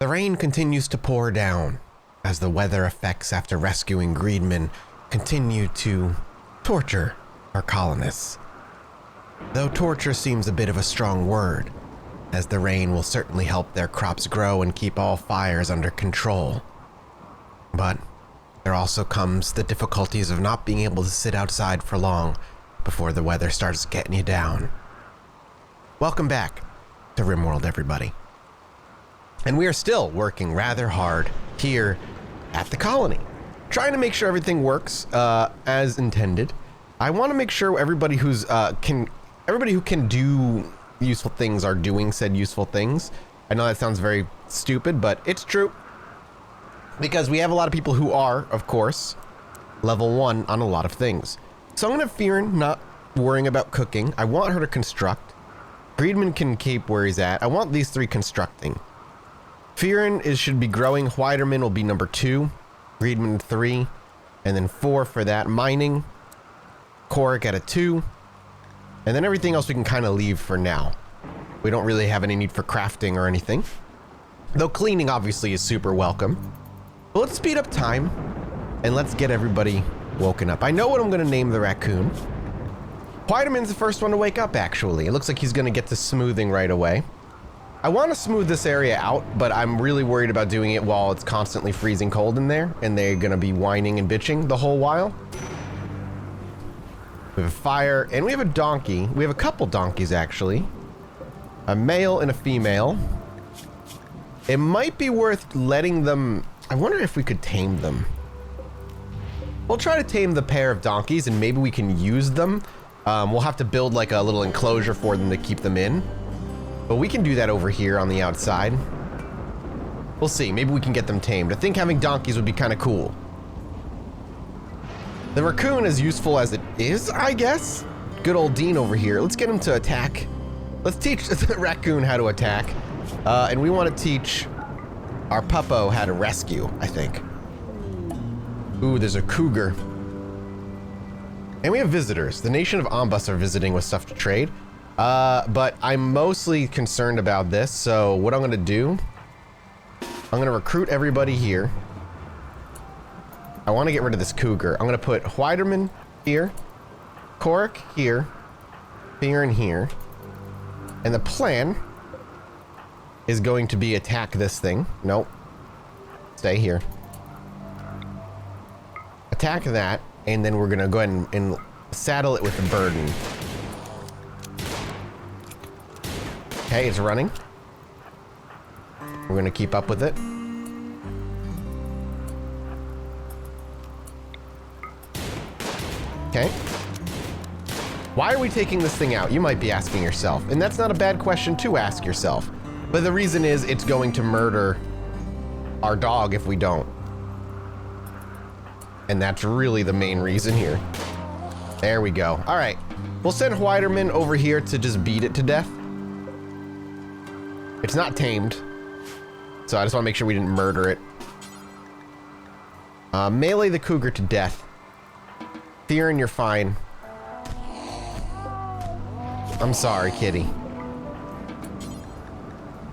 The rain continues to pour down as the weather effects after rescuing Greedman continue to torture our colonists. Though torture seems a bit of a strong word, as the rain will certainly help their crops grow and keep all fires under control. But there also comes the difficulties of not being able to sit outside for long before the weather starts getting you down. Welcome back to Rimworld, everybody. And we are still working rather hard here at the colony, trying to make sure everything works as intended. I want to make sure everybody who can do useful things are doing said useful things. I know that sounds very stupid, but it's true. Because we have a lot of people who are, of course, level 1 on a lot of things. So I'm going to have Fearin not worrying about cooking. I want her to construct. Greedman can keep where he's at. I want these 3 constructing. Fearin should be growing. Whiterman will be number 2. Greedman 3. And then 4 for that. Mining. Korik at a 2. And then everything else we can kind of leave for now. We don't really have any need for crafting or anything. Though cleaning obviously is super welcome. But let's speed up time. And let's get everybody woken up. I know what I'm going to name the raccoon. Whiterman's the first one to wake up, actually. It looks like he's going to get to smoothing right away. I want to smooth this area out, but I'm really worried about doing it while it's constantly freezing cold in there, and they're going to be whining and bitching the whole while. We have a fire, and we have a donkey. We have a couple donkeys, actually. A male and a female. It might be worth letting them... I wonder if we could tame them. We'll try to tame the pair of donkeys, and maybe we can use them. We'll have to build like a little enclosure for them to keep them in. But we can do that over here on the outside. We'll see. Maybe we can get them tamed. I think having donkeys would be kind of cool. The raccoon, as useful as it is, I guess. Good old Dean over here. Let's get him to attack. Let's teach the raccoon how to attack. And we want to teach our puppo how to rescue, I think. Ooh, there's a cougar. And we have visitors. The nation of Ombus are visiting with stuff to trade. But I'm mostly concerned about this, so what I'm going to do, I'm going to recruit everybody here. I want to get rid of this cougar. I'm going to put Whiterman here, Korik here, Fearin here, and the plan is going to be attack this thing. Nope. Stay here. Attack that, and then we're going to go ahead and saddle it with a burden. Okay, it's running. We're going to keep up with it. Okay. Why are we taking this thing out? You might be asking yourself. And that's not a bad question to ask yourself. But the reason is it's going to murder our dog if we don't. And that's really the main reason here. There we go. All right. We'll send Whiterman over here to just beat it to death. It's not tamed. So I just want to make sure we didn't murder it. Melee the cougar to death. Fearin, you're fine. I'm sorry, kitty.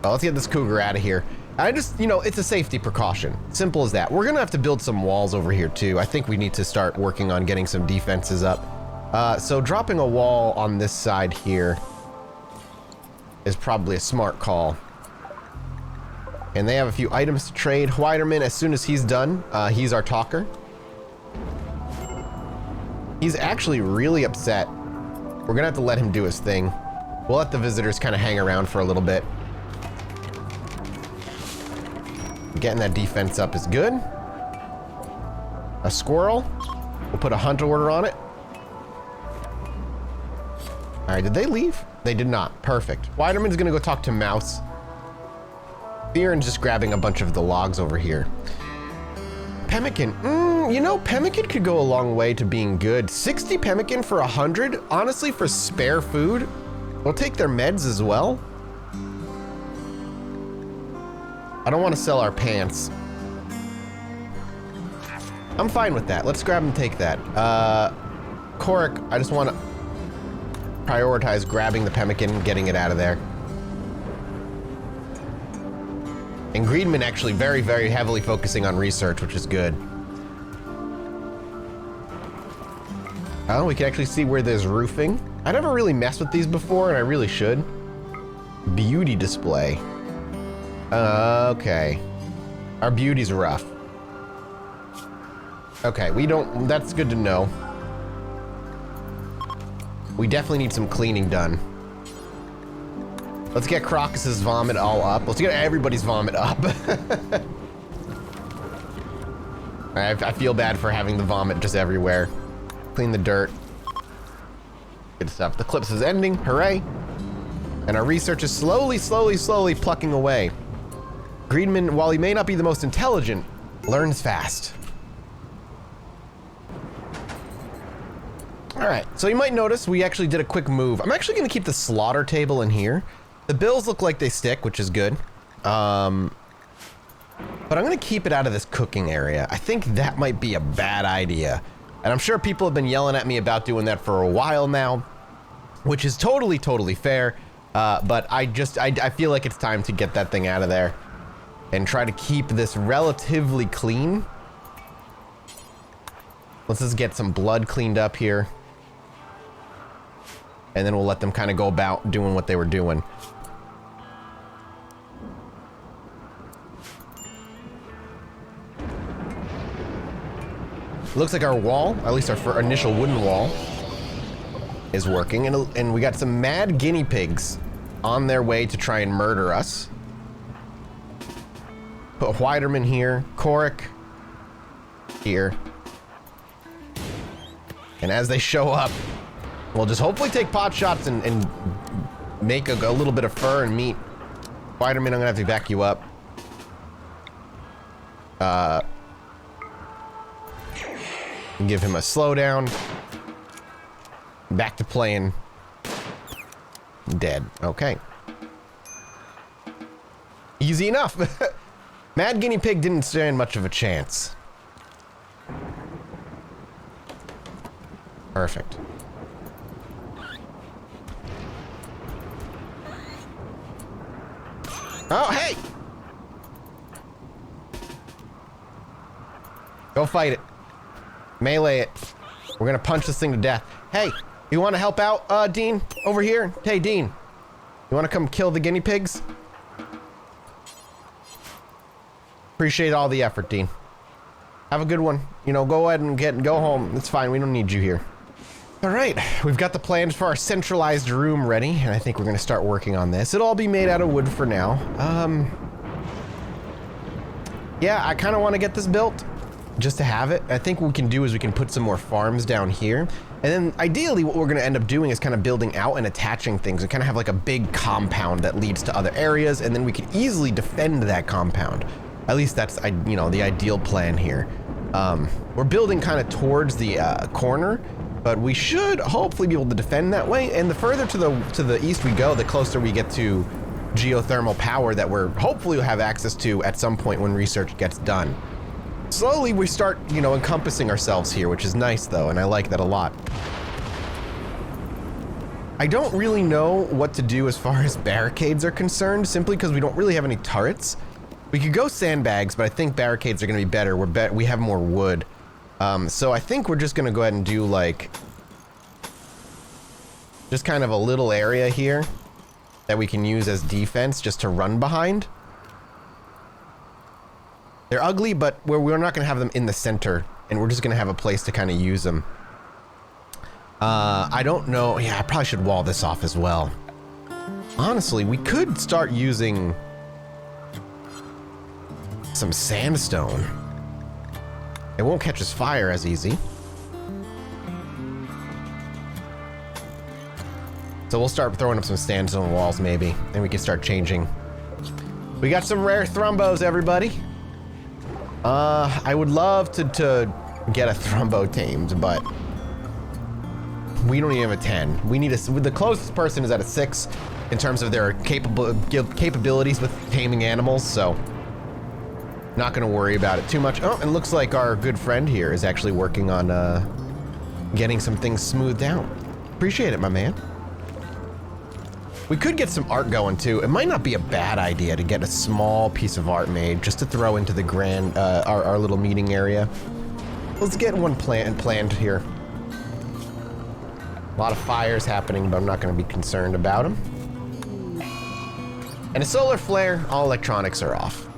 Well, let's get this cougar out of here. I just, you know, it's a safety precaution. Simple as that. We're going to have to build some walls over here, too. I think we need to start working on getting some defenses up. So dropping a wall on this side here is probably a smart call. And they have a few items to trade. Whiterman, as soon as he's done, he's our talker. He's actually really upset. We're going to have to let him do his thing. We'll let the visitors kind of hang around for a little bit. Getting that defense up is good. A squirrel. We'll put a hunt order on it. All right, did they leave? They did not. Perfect. Whiterman's going to go talk to Mouse. Fearin's just grabbing a bunch of the logs over here. Pemmican. You know, pemmican could go a long way to being good. 60 pemmican for 100? Honestly, for spare food? We'll take their meds as well. I don't want to sell our pants. I'm fine with that. Let's grab and take that. Korik, I just want to prioritize grabbing the pemmican and getting it out of there. And Greedman actually very, very heavily focusing on research, which is good. Oh, we can actually see where there's roofing. I never really messed with these before, and I really should. Beauty display. Okay. Our beauty's rough. Okay, we don't... That's good to know. We definitely need some cleaning done. Let's get Crocus's vomit all up. Let's get everybody's vomit up. I feel bad for having the vomit just everywhere. Clean the dirt. Good stuff. The eclipse is ending. Hooray. And our research is slowly plucking away. Greedman, while he may not be the most intelligent, learns fast. All right, so you might notice we actually did a quick move. I'm actually gonna keep the slaughter table in here. The bills look like they stick, which is good. But I'm gonna keep it out of this cooking area. I think that might be a bad idea. And I'm sure people have been yelling at me about doing that for a while now, which is totally fair. But I feel like it's time to get that thing out of there and try to keep this relatively clean. Let's just get some blood cleaned up here. And then we'll let them kind of go about doing what they were doing. Looks like our wall, at least our initial wooden wall, is working. And we got some mad guinea pigs on their way to try and murder us. Put Whiterman here, Korik here. And as they show up, we'll just hopefully take pot shots and make a little bit of fur and meat. Whiterman, I'm gonna have to back you up. Give him a slowdown. Back to playing. Dead. Okay. Easy enough. Mad Guinea Pig didn't stand much of a chance. Perfect. Oh, hey! Go fight it. Melee it. We're gonna punch this thing to death. Hey, you wanna help out, Dean? Over here? Hey, Dean. You wanna come kill the guinea pigs? Appreciate all the effort, Dean. Have a good one. You know, go ahead and go home. It's fine, we don't need you here. All right, we've got the plans for our centralized room ready, and I think we're gonna start working on this. It'll all be made out of wood for now. Yeah, I kinda wanna get this built. Just to have it. I think what we can do is we can put some more farms down here. And then ideally what we're going to end up doing is kind of building out and attaching things and kind of have like a big compound that leads to other areas, and then we can easily defend that compound. At least that's, you know, the ideal plan here. We're building kind of towards the corner, but we should hopefully be able to defend that way. And the further to the east we go, the closer we get to geothermal power that we're hopefully will have access to at some point when research gets done. Slowly we start, you know, encompassing ourselves here, which is nice though, and I like that a lot. I don't really know what to do as far as barricades are concerned, simply because we don't really have any turrets. We could go sandbags, but I think barricades are going to be better. We have more wood. So I think we're just going to go ahead and do like just kind of a little area here that we can use as defense just to run behind. They're ugly, but we're not going to have them in the center, and we're just going to have a place to kind of use them. I don't know. Yeah, I probably should wall this off as well. Honestly, we could start using some sandstone. It won't catch us fire as easy. So we'll start throwing up some sandstone walls maybe, and we can start changing. We got some rare thrumbos, everybody. I would love to get a thrumbo tamed, but we don't even have a 10. We need the closest person is at a 6 in terms of their capabilities with taming animals, so not gonna worry about it too much. Oh, and it looks like our good friend here is actually working on getting some things smoothed out. Appreciate it, my man. We could get some art going too. It might not be a bad idea to get a small piece of art made just to throw into the grand, our little meeting area. Let's get one planned here. A lot of fires happening, but I'm not going to be concerned about them. And a solar flare, all electronics are off.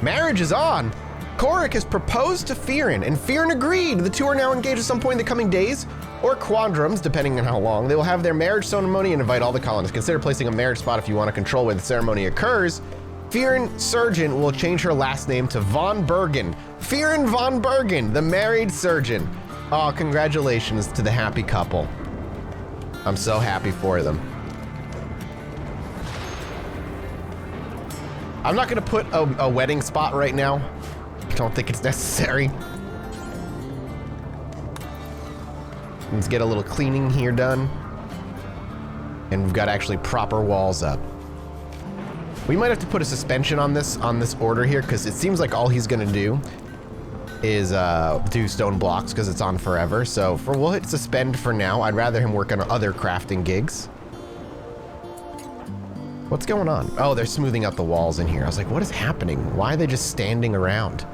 Marriage is on. Korik has proposed to Fearin, and Fearin agreed. The two are now engaged at some point in the coming days, or quadrums, depending on how long. They will have their marriage ceremony and invite all the colonists. Consider placing a marriage spot if you want to control where the ceremony occurs. Fearin Surgeon will change her last name to Von Bergen. Fearin Von Bergen, the married surgeon. Oh, congratulations to the happy couple. I'm so happy for them. I'm not gonna put a wedding spot right now. I don't think it's necessary. Let's get a little cleaning here done. And we've got actually proper walls up. We might have to put a suspension on this order here, because it seems like all he's gonna do is do stone blocks because it's on forever. So we'll hit suspend for now. I'd rather him work on other crafting gigs. What's going on? Oh, they're smoothing out the walls in here. I was like, what is happening? Why are they just standing around?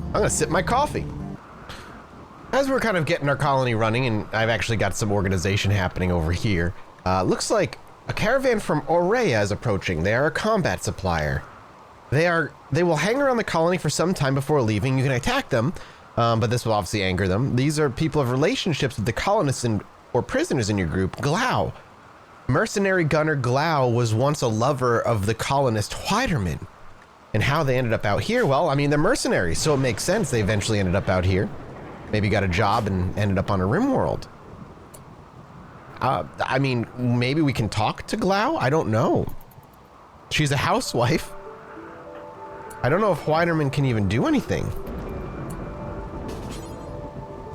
I'm gonna sip my coffee. As we're kind of getting our colony running, and I've actually got some organization happening over here, looks like a caravan from Aurea is approaching. They are a combat supplier. They will hang around the colony for some time before leaving. You can attack them, but this will obviously anger them. These are people of relationships with the colonists or prisoners in your group. Glau. Mercenary gunner Glau was once a lover of the colonist Whiterman. And how they ended up out here, well, I mean, they're mercenaries, so it makes sense they eventually ended up out here. Maybe got a job and ended up on a Rimworld. I mean, maybe we can talk to Glau? I don't know. She's a housewife. I don't know if Whiterman can even do anything.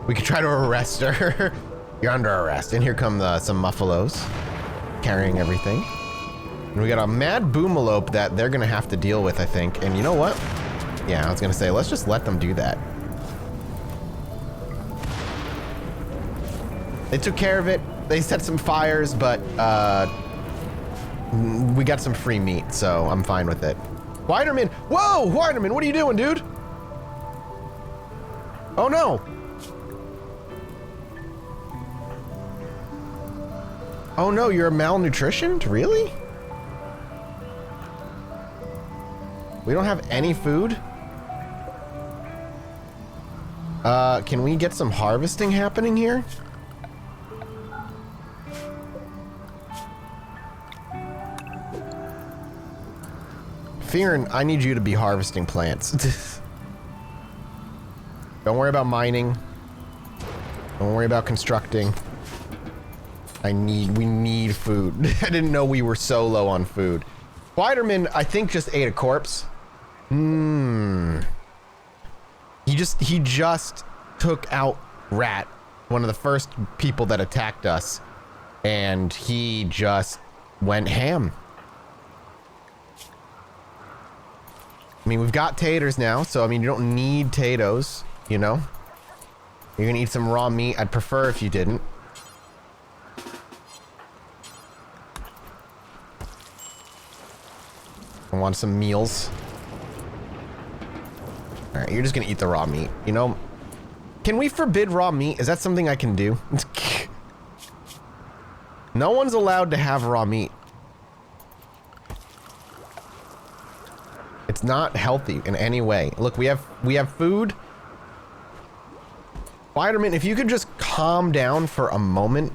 We could try to arrest her. You're under arrest. And here come some muffalos carrying everything. And we got a mad boomalope that they're gonna have to deal with, I think. And you know what? Yeah, I was gonna say, let's just let them do that. They took care of it. They set some fires, but we got some free meat, so I'm fine with it. Whiterman! Whoa! Whiterman, what are you doing, dude? Oh no! Oh no, you're malnutritioned? Really? We don't have any food? Can we get some harvesting happening here? Fearin, I need you to be harvesting plants. Don't worry about mining. Don't worry about constructing. We need food. I didn't know we were so low on food. Whiterman, I think, just ate a corpse. He just took out Rat, one of the first people that attacked us, and he just went ham. I mean, we've got taters now, so I mean, you don't need potatoes, you know? You're gonna eat some raw meat. I'd prefer if you didn't. I want some meals. All right, you're just gonna eat the raw meat. You know, can we forbid raw meat? Is that something I can do? No one's allowed to have raw meat. It's not healthy in any way. Look, we have food. Whiterman, if you could just calm down for a moment,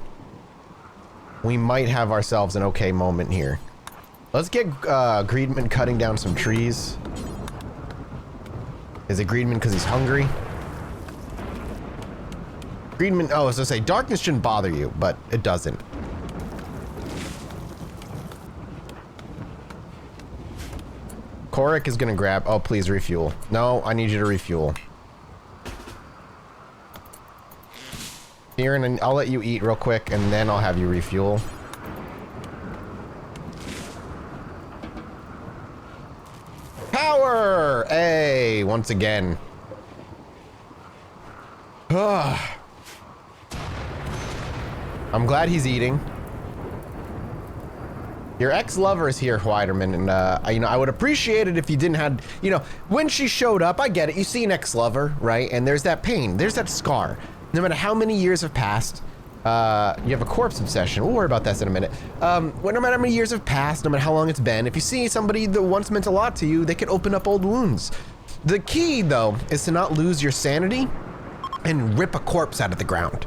we might have ourselves an okay moment here. Let's get Greedman cutting down some trees. Is it Greedman because he's hungry? Greedman, oh, I was gonna say, darkness shouldn't bother you, but it doesn't. Korik is gonna grab, oh, please refuel. No, I need you to refuel. Here, and I'll let you eat real quick, and then I'll have you refuel. Power! Hey, once again. I'm I'm glad he's eating. Your ex-lover is here, Whiterman, and you know, I would appreciate it if you didn't have, you know, when she showed up, I get it. You see an ex-lover, right? And there's that pain, there's that scar. No matter how many years have passed, you have a corpse obsession. We'll worry about that in a minute. No matter how many years have passed, no matter how long it's been, if you see somebody that once meant a lot to you, they can open up old wounds. The key, though, is to not lose your sanity and rip a corpse out of the ground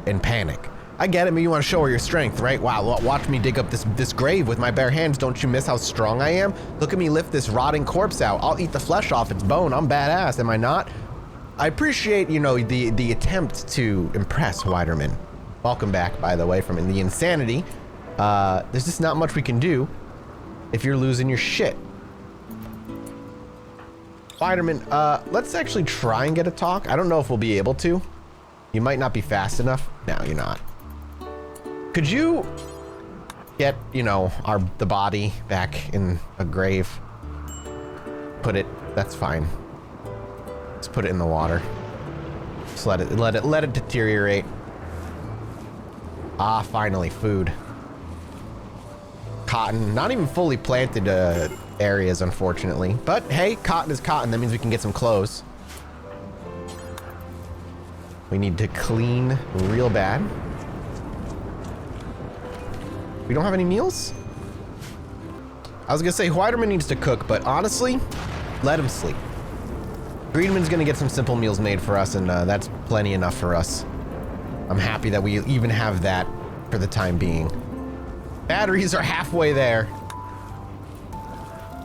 and panic. I get it, but you want to show her your strength, right? Wow, watch me dig up this grave with my bare hands. Don't you miss how strong I am? Look at me lift this rotting corpse out. I'll eat the flesh off its bone. I'm badass, am I not? I appreciate, you know, the attempt to impress Whiterman. Welcome back, by the way, from the insanity. There's just not much we can do if you're losing your shit. Whiterman, let's actually try and get a talk. I don't know if we'll be able to. You might not be fast enough. No, you're not. Could you get, you know, the body back in a grave? Put it, that's fine. Just put it in the water. Just let it deteriorate. Ah, finally, food. Cotton, not even fully planted areas, unfortunately. But hey, cotton is cotton. That means we can get some clothes. We need to clean real bad. We don't have any meals? I was gonna say Whiterman needs to cook, but honestly, let him sleep. Greenman's gonna get some simple meals made for us, and that's plenty enough for us. I'm happy that we even have that for the time being. Batteries are halfway there.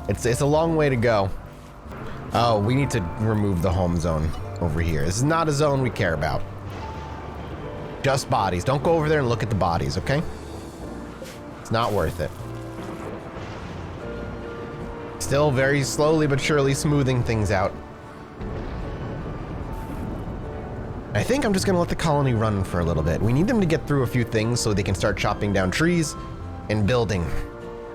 It's a long way to go. Oh, we need to remove the home zone over here. This is not a zone we care about. Just bodies. Don't go over there and look at the bodies, okay? It's not worth it. Still very slowly but surely smoothing things out. I think I'm just gonna let the colony run for a little bit. We need them to get through a few things so they can start chopping down trees and building.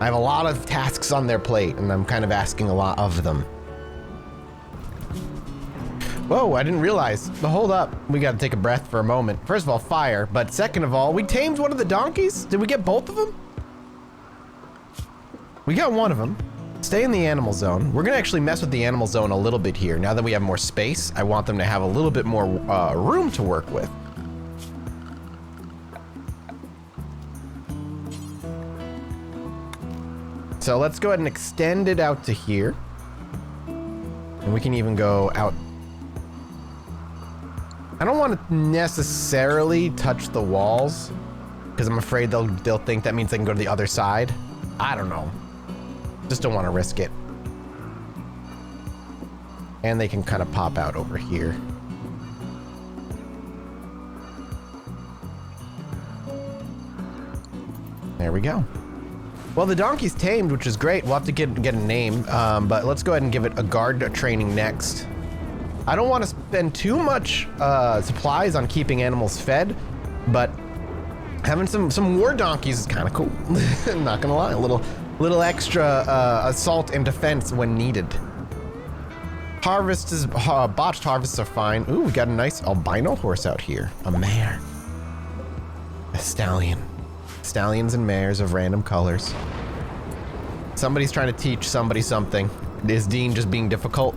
I have a lot of tasks on their plate, and I'm kind of asking a lot of them. Whoa, I didn't realize. But hold up, we gotta take a breath for a moment. First of all, fire, but second of all, we tamed one of the donkeys? Did we get both of them? We got one of them. Stay in the animal zone. We're gonna actually mess with the animal zone a little bit here. Now that we have more space, I want them to have a little bit more room to work with. So let's go ahead and extend it out to here. And we can even go out. I don't want to necessarily touch the walls because I'm afraid they'll think that means they can go to the other side. I don't know. Just don't want to risk it. And they can kind of pop out over here. There we go. Well, the donkey's tamed, which is great. We'll have to get a name, but let's go ahead and give it a guard training next. I don't want to spend too much supplies on keeping animals fed, but having some war donkeys is kind of cool. Not gonna lie, a little extra assault and defense when needed. Botched harvests are fine. Ooh, we got a nice albino horse out here. A mare. A stallion. Stallions and mares of random colors. Somebody's trying to teach somebody something. Is Dean just being difficult?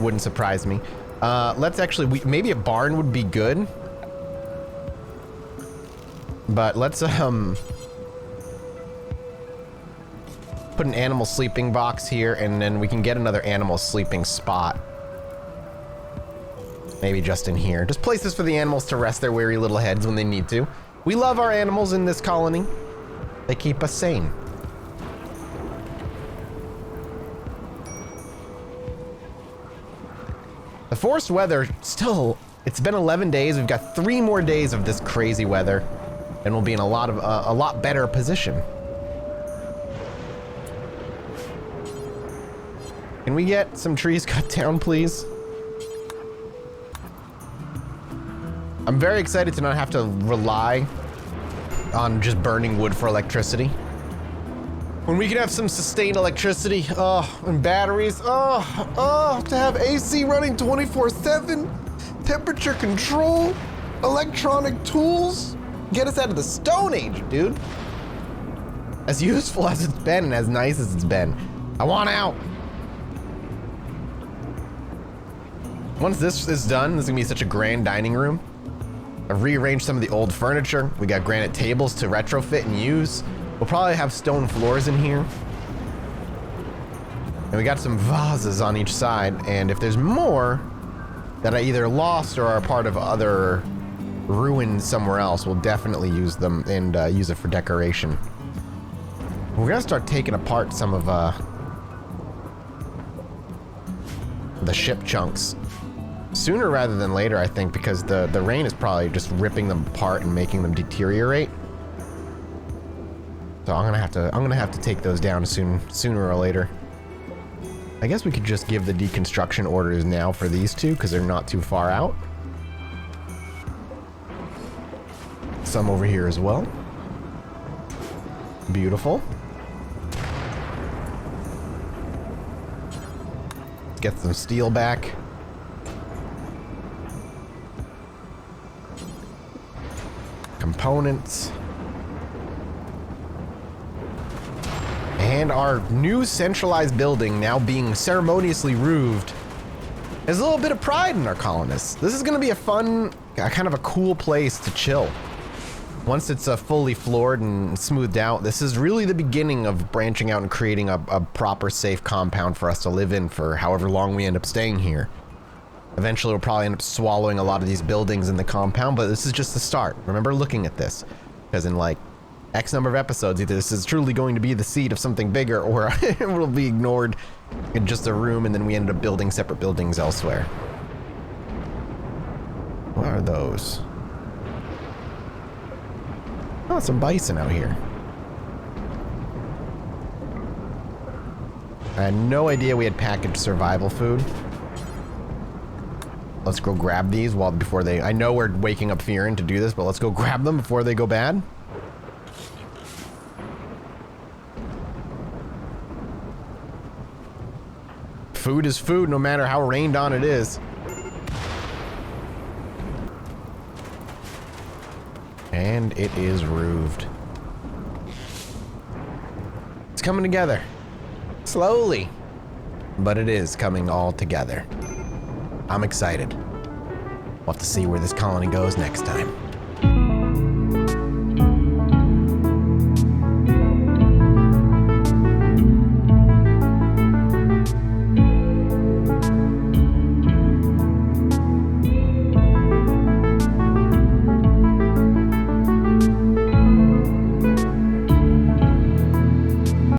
Wouldn't surprise me. Let's actually, maybe a barn would be good. But let's put an animal sleeping box here, and then we can get another animal sleeping spot. Maybe just in here. Just places for the animals to rest their weary little heads when they need to. We love our animals in this colony. They keep us sane. The forced weather still, it's been 11 days. We've got 3 more days of this crazy weather, and we'll be in a lot better position. Can we get some trees cut down, please? I'm very excited to not have to rely on just burning wood for electricity. When we can have some sustained electricity, and batteries, to have AC running 24/7, temperature control. electronic tools get us out of the Stone Age, dude. As useful as it's been and as nice as it's been, I want out. Once this is done, this is gonna be such a grand dining room. I've rearranged some of the old furniture. We got granite tables to retrofit and use. We'll probably have stone floors in here. And we got some vases on each side. And if there's more that I either lost or are part of other ruins somewhere else, we'll definitely use them and use it for decoration. We're gonna start taking apart some of the ship chunks. Sooner rather than later, I think, because the rain is probably just ripping them apart and making them deteriorate. So I'm gonna have to take those down sooner or later. I guess we could just give the deconstruction orders now for these two because they're not too far out. Some over here as well. Beautiful. Let's get some steel back. Components. And our new centralized building now being ceremoniously roofed. There's a little bit of pride in our colonists. This is going to be a fun, kind of a cool place to chill. Once it's fully floored and smoothed out, this is really the beginning of branching out and creating a proper safe compound for us to live in for however long we end up staying here. Eventually, we'll probably end up swallowing a lot of these buildings in the compound, but this is just the start. Remember looking at this, because in like X number of episodes, either this is truly going to be the seed of something bigger, or it will be ignored in just a room, and then we ended up building separate buildings elsewhere. What are those? Oh, some bison out here. I had no idea we had packaged survival food. Let's go grab these before they... I know we're waking up Fearin to do this, but let's go grab them before they go bad. Food is food, no matter how rained on it is. And it is roofed. It's coming together. Slowly. But it is coming all together. I'm excited. We'll have to see where this colony goes next time.